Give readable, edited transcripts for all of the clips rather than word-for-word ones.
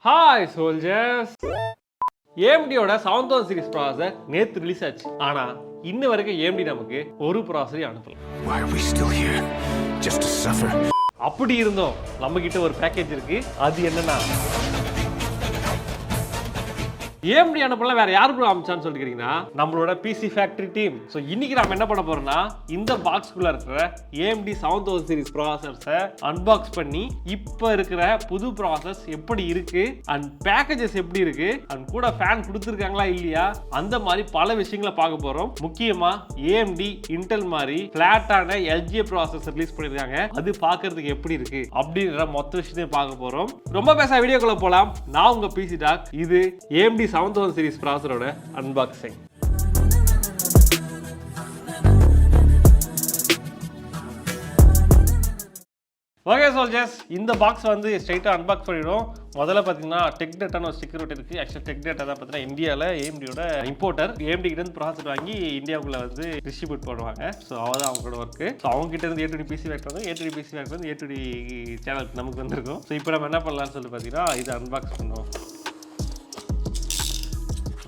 Hi soldiers! AMD-யோட 7000 series processor நேத்து release ஆச்சு. ஆனா இன்ன வரைக்கும் AMD நமக்கு ஒரு ப்ராசஸரை அனுப்பல. Why are we still here? Just to suffer. அப்படி இருந்தோம் நம்ம கிட்ட ஒரு பேக்கேஜ் இருக்கு. அது என்னன்னா AMD அனுப்பல வேற யாரு ப்ரோ அனுப்பிச்சான்னு சொல்லிக்கிறீங்கன்னா நம்மளோட PC ஃபேக்டரி டீம். ஸோ இன்னைக்கு நாம என்ன பண்ண போறோம்னா இந்த பாக்ஸ்குள்ள இருக்கிற AMD 7000 சீரிஸ் ப்ராசஸரை அன்பாக்ஸ் பண்ணி இப்போ இருக்கிற புது ப்ராசஸ் எப்படி இருக்கு அண்ட் பேக்கேஜஸ் எப்படி இருக்கு அண்ட் கூட ஃபேன் கொடுத்துருக்காங்களா இல்லையா அந்த மாதிரி பல விஷயங்களை பார்க்க போறோம். முக்கியமா AMD இன்டெல் மாதிரி பிளாட்டான LGA ப்ராசஸ் ரிலீஸ் பண்ணிருக்காங்க. அது பார்க்கறதுக்கு எப்படி இருக்கு அப்படின்ற மொத்த விஷயத்தையும் பார்க்க போறோம். ரொம்ப பேச வீடியோக்குள்ள போலாம். நான் உங்க PC டாக். இது AMD 7000 சீரிஸ் ப்ராசஸரோட அன்பாக்சிங். ஓகே சோல்ஜர்ஸ், இந்த பாக்ஸ் வந்து ஸ்ட்ரைட்டாக அன்பாக்ஸ் பண்ணிடும். முதல்ல பார்த்தீங்கன்னா டெக் டேட்டான்னு ஒரு ஸ்டிக்கர் ஒட்டி இருக்குது. ஆக்சுவலாக டெக் டேட்டா தான் பார்த்தீங்கன்னா இந்தியாவில் AMD-யோட இம்போர்ட்டர். AMD கிட்டேருந்து ப்ராசஸர் வாங்கி இந்தியாவுக்குள்ளே வந்து டிஸ்ட்ரிபியூட் பண்ணுவாங்க. ஸோ அவதான் அவங்களோட ஒர்க்கு. ஸோ அவங்க கிட்ட இருந்து A2D PC வேக் வந்து A2D PC வேக் வந்து A2D சேனலுக்கு நமக்கு வந்துருக்கும். ஸோ இப்போ நம்ம என்ன பண்ணலாம்னு சொல்லி பார்த்தீங்கன்னா இதை அன்பாக்ஸ் பண்ணுவோம்.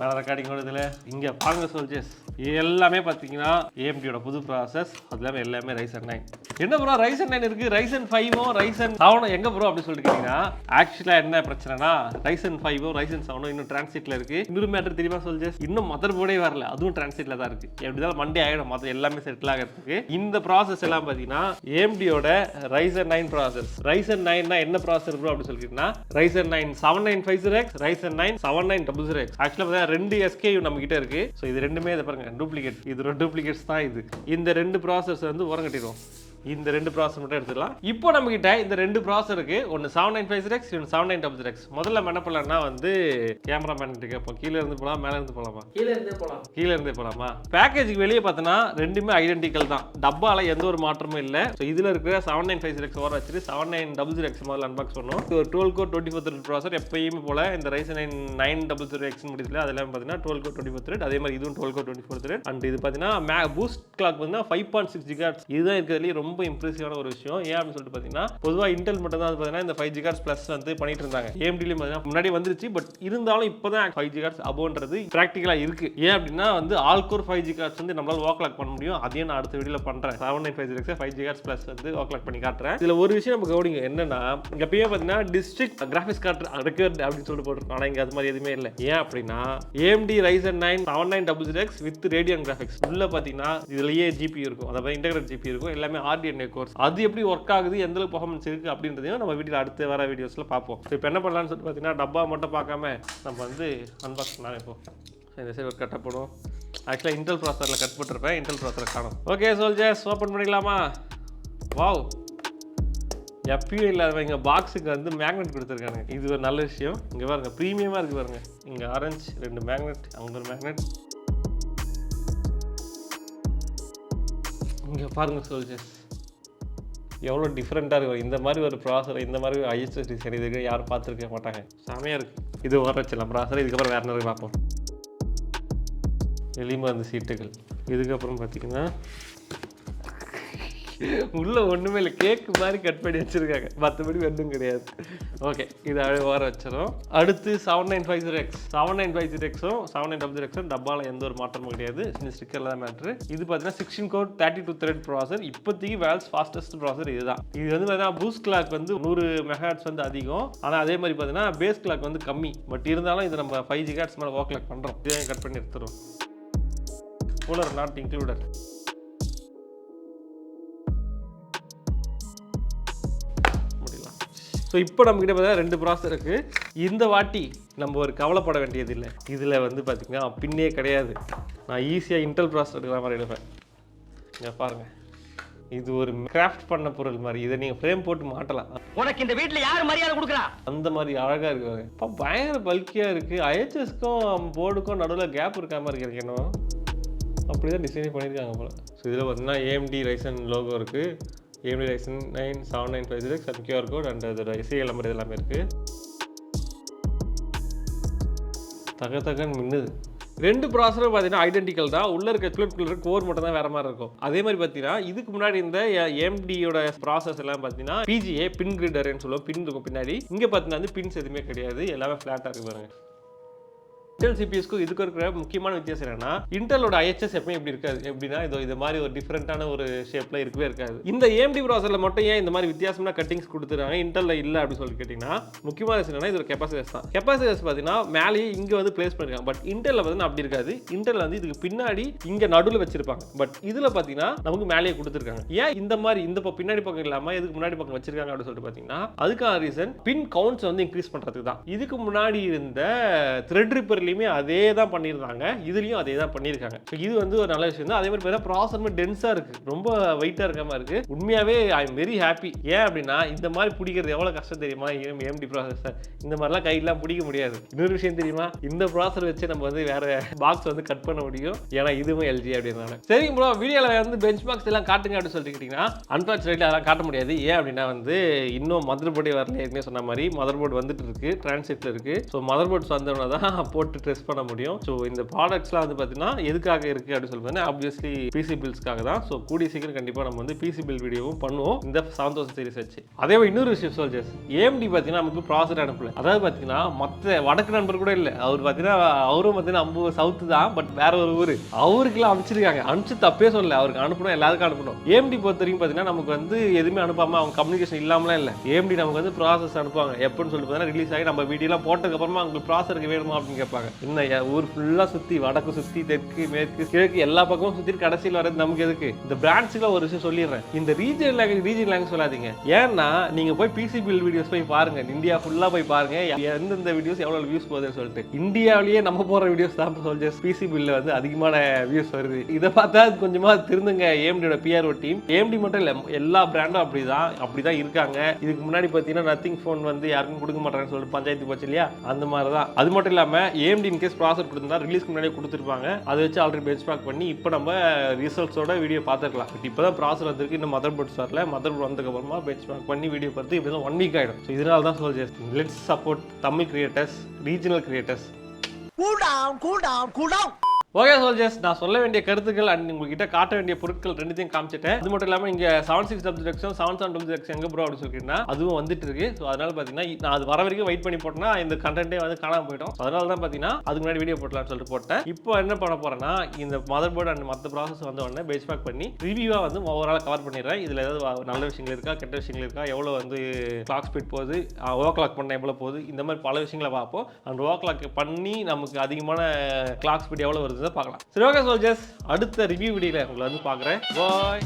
வேறு ரெக்கார்டிங் இதில் இங்கே பாருங்க சோல்ஜர்ஸ், எல்லாமே பார்த்தீங்கன்னா AMD-யோட புது ப்ராசஸ். அது இல்லாமல் எல்லாமே Ryzen 9. என்ன ப்ரோ Ryzen 9 இருக்குது, Ryzen 5 Ryzen 7 எங்கே ப்ரோ அப்படின்னு சொல்லிட்டு கேட்டிங்கன்னா ஆக்சுவலாக என்ன பிரச்சனைனா Ryzen 5 Ryzen 7 இன்னும் டிரான்சிட்டில் இருக்குது. இன்னொரு மேட்டர் தெரியுமா சோல்ஜர்ஸ், இன்னும் மதர் போர்டே வரல, அதுவும் டிரான்சிட்டில் தான் இருக்குது. எப்படி தான் மண்டே ஆகிடும் மற்ற எல்லாமே செட்டில் ஆகிறதுக்கு. இந்த ப்ராசஸ் எல்லாம் பார்த்தீங்கன்னா AMD-யோட Ryzen 9 ப்ராசஸ். Ryzen 9 என்ன ப்ராசஸர் ப்ரோ அப்படின்னு சொல்லிட்டுன்னா Ryzen 9 7950X, Ryzen 9 7900X. ஆக்சுவலாக ரெண்டு SKU நம்ம கிட்ட இருக்கு. ஸோ இது ரெண்டுமே இதை பாருங்க டூப்ளிகேட். இது டூப்ளிகேட்ஸ் தான். இது இந்த ரெண்டு ப்ராசஸ் வந்து உரம் கட்டிடுவோம். இந்த ரெண்டு ப்ராசஸ் மட்டும் எடுத்துக்கலாம். இப்போ நம்ம கிட்ட இந்த ரெண்டு ப்ராசஸ் இருக்கு. ஒன்று 7950X, இன்னொன்று 7900X. முதல்ல நம்ம என்ன பண்ணலாம்னா வந்து கேமராமேன் கிட்ட கேட்போம், கீழே இருந்து போகலாம் மேலே இருந்து போகலாமா? கீழே இருந்தே போகலாமா? பேக்கேஜுக்கு வெளியே பார்த்தோன்னா ரெண்டுமே ஐடென்டிக்கல் தான். டப்பால எந்த ஒரு மாற்றமும் இல்லை. ஸோ இதில் இருக்கிற 7950X ஓர வச்சுட்டு 7900X முதல்ல அன்பாக்ஸ் பண்ணுவோம். ஒரு 12 கோர் 24 thread ப்ராசஸர் எப்பயுமே போல இந்த Ryzen 900X முடியல. அதெல்லாம் பார்த்தீங்கன்னா 12 கோர் 24 thread. அதே மாதிரி இதுவும் 12 கோர் 24 thread. அண்ட் இது பார்த்தீங்கன்னா பூஸ்ட் கிளாக் வந்து 5.6 GHz. இதுதான் இருக்கிறதுலேயே ரொம்ப இம்ப்ரெசிவான ஒரு விஷயம். ஏன் அப்படின்னு சொல்லிட்டு பார்த்தீங்கன்னா பொதுவாக இன்டெல் மட்டும் தான் பார்த்தீங்கன்னா இந்த 5 GHz ப்ளஸ் வந்து பண்ணிட்டு இருந்தாங்க. AMD-லையும் பார்த்தீங்கன்னா முன்னாடி வந்துருச்சு. பட் இருந்தாலும் இப்போ தான் 5 GHz அபோன்றது ப்ராக்டிக்கலாக இருக்கு. ஏன் அப்படின்னா வந்து ஆல் கோர் 5 GHz வந்து நம்மளால வாக்லாக் பண்ண முடியும். அதையும் நான் அடுத்த வீடியோவில் பண்ணுறேன். 7950X 5 GHz ப்ளஸ் வந்து வாக்லாக் பண்ணி காட்டுறேன். இதில் ஒரு விஷயம் நம்ம கவனிங்க என்னன்னா எப்பயே பார்த்தீங்கன்னா டிஸ்ட்ரிக்ட் கிராஃபிக்ஸ் கார்டு ரெக்கார்ட் அப்படின்னு சொல்லிட்டு போட்டுருக்கோம். ஆனால் இங்கே அது மாதிரி எதுவுமே இல்லை. ஏன் அப்படின்னா AMD Ryzen 9 7900X with radian graphics உள்ள பார்த்தீங்கன்னா இதுலயே GPU இருக்கும். அதாவது இன்டெகிரேட் GPU இருக்கும். எல்லாமே RDNA கோர்ஸ். அது எப்படி ஒர்க் ஆகுது, எந்த அளவுக்கு பெர்ஃபார்மன்ஸ் இருக்கு அப்படின்றதையும் நம்ம வீடியோவில் அடுத்து வர வீடியோஸ்ல பார்ப்போம். இப்போ என்ன பண்ணலாம்னு சொல்லிட்டு பார்த்தீங்கன்னா டப்பா மட்டும் பார்க்காம நம்ம வந்து அன்பாக்ஸ் பண்ணலாம். இப்போ இந்த சைடு ஒரு கட்டை போடுவோம். ஆக்சுவலாக இன்டெல் ப்ராசஸரில் கட் போட்டிருப்பேன். இன்டெல் ப்ராசஸரை காணும். ஓகே சோல்ஜர்ஸ், ஓப்பன் பண்ணிக்கலாமா? வாவ், எப்பயும் இல்லாதவங்க பாக்ஸுக்கு வந்து மேக்னெட் கொடுத்துருக்காங்க. இது ஒரு நல்ல விஷயம். இங்கே பாருங்க ப்ரீமியமாக இருக்குது பாருங்க. இங்கே ஆரஞ்சு 2 மேக்னெட், அங்கே ஒரு மேக்னெட். இங்கே பாருங்க சோல்ஜர்ஸ் எவ்வளோ டிஃப்ரெண்ட்டாக இருக்கும். இந்த மாதிரி ஒரு ப்ராசஸர், இந்த மாதிரி ஒரு ISS டிசைன் இதுக்கு யாரும் பார்த்துருக்க மாட்டாங்க. செமையாக இருக்குது. இது வர வச்சிடலாம் ப்ராசஸர். இதுக்கப்புறம் வேறு நிறைய பார்ப்போம். எளிமருந்து சீட்டுகள். இதுக்கப்புறம் பார்த்தீங்கன்னா உள்ள ஒன்றுமே இல்லை, கேக்கு மாதிரி கட் பண்ணி வச்சுருக்காங்க. மற்றபடி ஒன்றும் கிடையாது. ஓகே, இது வர வச்சிடும். அடுத்து 7950X 7950X-ம் 7900X-ம் டப்பாவில் எந்த ஒரு மாற்றமும் கிடையாது. இந்த ஸ்டிக்கரில் தான் மேட்ரு. இது பார்த்தீங்கன்னா 16 கோர் 32 thread ப்ராசஸர். இப்போதைக்கு வேர்ல்ட்ஸ் ஃபாஸ்டஸ்ட் ப்ராசஸர் இதுதான். இது வந்து பார்த்தீங்கன்னா பூஸ்ட் கிளாக் வந்து 100 MHz வந்து அதிகம். ஆனால் அதே மாதிரி பார்த்தீங்கன்னா பேஸ் கிளாக் வந்து கம்மி. பட் இருந்தாலும் இது நம்ம 5 GHz மேலே வாக்லாக் பண்ணுறோம். இதையும் கட் பண்ணி எடுத்துரும். Cooler not included. ஸோ இப்போ நம்மக்கிட்ட பார்த்தா 2 ப்ராசஸர் இருக்குது. இந்த வாட்டி நம்ம ஒரு கவலைப்பட வேண்டியதில்லை. இதில் வந்து பார்த்திங்கன்னா பின்னே கிடையாது. நான் ஈஸியாக இன்டெல் ப்ராசஸர் எடுக்கிற மாதிரி எடுப்பேன். இங்கே பாருங்கள், இது ஒரு கிராஃப்ட் பண்ண பொருள் மாதிரி. இதை நீங்கள் ஃப்ரேம் போட்டு மாட்டலாம். உனக்கு இந்த வீட்டில் யார் மரியாதை கொடுக்குறா? அந்த மாதிரி அழகாக இருக்குது. இப்போ பயங்கர பல்கியாக இருக்குது. IHS-க்கும் போர்டுக்கும் நடுவில் கேப் இருக்காமல் இருக்கிறது என்ன அப்படி தான் டிசைனே பண்ணியிருக்காங்க போல். ஸோ இதில் பார்த்தீங்கன்னா AMD Ryzen லோகோ இருக்குது. AMD Ryzen 9 7950X and QR code and அதோட SAL நம்பர் எல்லாமே இருக்குது. தகன்னு மின்னுது. ரெண்டு ப்ராசஸரும் பார்த்தீங்கன்னா ஐடென்டிக்கல் தான். உள்ள இருக்க சிப்லெட் கோர் மட்டும் தான் வேற மாதிரி இருக்கும். அதே மாதிரி பார்த்தீங்கன்னா இதுக்கு முன்னாடி இந்த AMD-யோட ப்ராசஸ் எல்லாம் பார்த்தீங்கன்னா PGA பின் கிரிடர்னு சொல்லுவோம். பின் இருக்கும் பின்னாடி. இங்க பார்த்தீங்கன்னா வந்து பின்ஸ் எதுவுமே கிடையாது, எல்லாமே ஃபிளாட்டா இருக்கு பாருங்க. இன்டெல் சிபிஎஸ்க்கு இதுக்கு இருக்கிற முக்கியமான வித்தியாசம் என்னன்னா, இன்டெலோட IHS எப்பவுமே இப்படி இருக்காது. எப்படின்னா இது மாதிரி ஒரு டிஃப்ரெண்டான ஒரு ஷேப்ல இருக்கவே இருக்காது. இந்த AMD ப்ராசஸர்ல மட்டும் ஏன் இந்த மாதிரி வித்தியாசமான கட்டிங்ஸ் கொடுத்துருக்காங்க, இன்டெல்ல இல்ல அப்படின்னு சொல்லி கேட்டீங்கன்னா, முக்கியமான விஷயம் என்னன்னா இது ஒரு கெப்பாசிட்டர்ஸ் தான். கெப்பாசிட்டர்ஸ் பார்த்தீங்கன்னா மேலேயே இங்க வந்து பிளேஸ் பண்ணிருக்காங்க. பட் இன்டெல்ல பார்த்தீங்கன்னா அப்படி இருக்காது. இன்டெல்ல வந்து இதுக்கு பின்னாடி இங்க நடுவில் வச்சிருப்பாங்க. பட் இதுல பார்த்தீங்கன்னா நமக்கு மேலேயே கொடுத்துருக்காங்க. ஏன் இந்த மாதிரி இந்த பின்னாடி பக்கம் இல்லாம இதுக்கு முன்னாடி பக்கம் வச்சிருக்காங்க அப்படின்னு சொல்லிட்டு பார்த்தீங்கன்னா, அதுக்கான ரீசன் பின் கவுண்ட்ஸ் வந்து இன்க்ரீஸ் பண்றதுக்கு தான். இதுக்கு முன்னாடி இருந்த த்ரெட் ரிப்பர் அதே தான் பண்ணியிருந்தாங்க, இதுலயும் அதே தான் பண்ணியிருக்காங்க. இது வந்து ஒரு நல்ல விஷயம் தான். அதே மாதிரி பார்த்தா ப்ராசஸர் டென்ஸா இருக்கு, ரொம்ப வெயிட்டா இருக்காம இருக்கு. உண்மையாவே ஐ எம் வெரி ஹாப்பி. ஏன் அப்படின்னா இந்த மாதிரி பிடிக்கிறது எவ்வளவு கஷ்டம் தெரியுமா? AMD ப்ராசஸர் இந்த மாதிரிலாம் கையெல்லாம் பிடிக்க முடியாது. இன்னொரு விஷயம் தெரியுமா, இந்த ப்ராசஸர் வச்சு நம்ம வந்து வேற பாக்ஸ் வந்து கட் பண்ண முடியும். ஏன்னா இதுவும் LG அப்படின்னால. சரி ப்ரோ, வீடியோல வந்து பெஞ்ச் மார்க்ஸ் எல்லாம் காட்டுங்க அப்படின்னு சொல்லிட்டு கேட்டீங்கன்னா, அன்பார்ச்சுனேட்லி அதெல்லாம் காட்ட முடியாது. ஏன் அப்படின்னா வந்து இன்னும் மதர் போர்டே வரல. ஏற்கனவே சொன்ன மாதிரி மதர் போர்டு வந்துட்டு இருக்கு, டிரான்சிட்ல இருக்கு. ஸோ மதர் போர்ட்ஸ் வந்தோன்னா தான் போட்டு டெஸ்ட் பண்ண முடியும். ஸோ இந்த ப்ராடக்ட்ஸ்லாம் வந்து பார்த்தீங்கன்னா எதுக்காக இருக்குது அப்படின்னு சொல்லி ஆப்வியஸ்லி PC பில்ஸ்க்காக தான். ஸோ கூடிய சீக்கிரம் கண்டிப்பாக நம்ம வந்து PC பில் வீடியோவும் பண்ணுவோம் இந்த 7000 சீரிஸ் வச்சு. அதே மாதிரி இன்னொரு விஷயம் சோல்ஜர்ஸ், AMD பார்த்தீங்கன்னா நமக்கு ப்ராசஸர் அனுப்பல. அதாவது பார்த்தீங்கன்னா மற்ற வடக்கு நண்பர் கூட இல்லை, அவர் பார்த்தீங்கன்னா அவரும் பார்த்தீங்கன்னா சவுத்து தான், பட் வேற ஒரு ஊர். அவருக்குலாம் அனுப்பிச்சிருக்காங்க. அனுப்பிச்சு தப்பே சொல்லல, அவருக்கு அனுப்பணும், எல்லாருக்கும் அனுப்பணும். AMD பொறுத்த வரைக்கும் பார்த்தீங்கன்னா நமக்கு வந்து எதுவுமே அனுப்பாமல் அவங்க கம்யூனிகேஷன் இல்லாமலாம் இல்லை. AMD நமக்கு வந்து ப்ராசஸ் அனுப்புவாங்க. எப்போன்னு சொல்லி பார்த்தீங்கன்னா ரிலீஸ் ஆகி நம்ம வீடியோலாம் போட்டதுக்கு அப்புறமா உங்களுக்கு ப்ராசஸருக்கு வேணுமா அப்படின்னு கேட்பாங்க. இன்னும் ஊர் ஃபுல்லாக சுற்றி வடக்கு சுற்றி தெற்கு மேற்கு கிழக்கு எல்லா பக்கமும் சுற்றி கடைசியில் வரது நமக்கு எதுக்கு? இந்த பிராண்ட்ஸில் ஒரு விஷயம் சொல்லிடுறேன், இந்த ரீஜன் லாங்குவேஜ் சொல்லாதீங்க. ஏன்னா நீங்கள் போய் PC பில் வீடியோஸ் போய் பாருங்க, இந்தியா ஃபுல்லாக போய் பாருங்க எந்தெந்த வீடியோஸ் எவ்வளோ வியூஸ் போகுதுன்னு சொல்லிட்டு. இந்தியாவிலேயே நம்ம போகிற வீடியோஸ் தான் சொல்ஜர்ஸ் PC பில்ல வந்து அதிகமான வியூஸ் வருது. இதை பார்த்தா கொஞ்சமாக திருந்துங்க AMD-யோட PRO டீம். AMD மட்டும் இல்லை, எல்லா பிராண்டும் அப்படிதான் இருக்காங்க. இதுக்கு முன்னாடி பார்த்தீங்கன்னா நத்திங் ஃபோன் வந்து யாருக்கும் கொடுக்க மாட்டாங்கன்னு சொல்லிட்டு பஞ்சாயத்து போச்சு இல்லையா, அந்த மாதிரி தான். அது மட்டும் இல்லாமல் AMD இன்கேஸ் ப்ராசஸர் கொடுத்தா ரிலீஸ்க்கு முன்னாடியே கொடுத்துருப்பாங்க. அதை வச்சு ஆல்ரெடி பெஞ்ச் மார்க் பண்ணி இப்போ நம்ம ரிசல்ட்ஸோட வீடியோ பார்த்துக்கலாம். பட் இப்போ தான் ப்ராசஸர் வந்திருக்கு, இன்னும் மதர் போர்ட்ஸ் வரல. மதர் போர்ட் வந்ததுக்கு அப்புறமா பெஞ்ச் மார்க் பண்ணி வீடியோ பார்த்து இப்படி தான் 1 வீக் ஆகிடும். ஸோ இதனால தான் soldiers, let's support Tamil creators, regional creators. Okay soldiers, நான் சொல்ல வேண்டிய கருத்துக்கள் அண்ட் உங்ககிட்ட காட்ட வேண்டிய பொருட்கள் ரெண்டுத்தையும் காமிச்சிட்டேன். அது மட்டும் இல்லாமல் இங்கே 76 77 எங்க ப்ரோ அப்படின்னு சொல்லிட்டுனா அதுவும் வந்துட்டு இருக்கு. ஸோ அதனால பார்த்தீங்கன்னா நான் அது வர வரைக்கும் வெயிட் பண்ணி போட்டேன்னா இந்த கண்டென்ட்டே வந்து காணாம போயிடும். அதனால தான் பார்த்தீங்கன்னா அதுக்கு முன்னாடி வீடியோ போட்டலாம்னு சொல்லிட்டு போட்டேன். இப்போ என்ன பண்ண போறேன்னா, இந்த மதர் போர்டு அண்ட் மற்ற ப்ராசஸ் வந்த உடனே பெஞ்ச் மார்க் பண்ணி ரிவ்யூவாக வந்து ஓவரால் கவர் பண்ணிடுறேன். இதில் ஏதாவது நல்ல விஷயங்கள் இருக்கா, கெட்ட விஷயங்கள் இருக்கா, எவ்வளோ வந்து கிளாக் ஸ்பீட் போகுது, ஓவர் கிளாக் பண்ண எவ்வளோ போகுது, இந்த மாதிரி பல விஷயங்களை பார்ப்போம். அந்த ஓவர் கிளாக் பண்ணி நமக்கு அதிகமான கிளாக் ஸ்பீட் எவ்வளோ வருதுன்னு பார்க்கலாம். சரி ஓகே சோல்ஜர்ஸ், அடுத்த ரிவ்யூ வீடியோவில் உங்களை வந்து பார்க்குறேன். பாய்.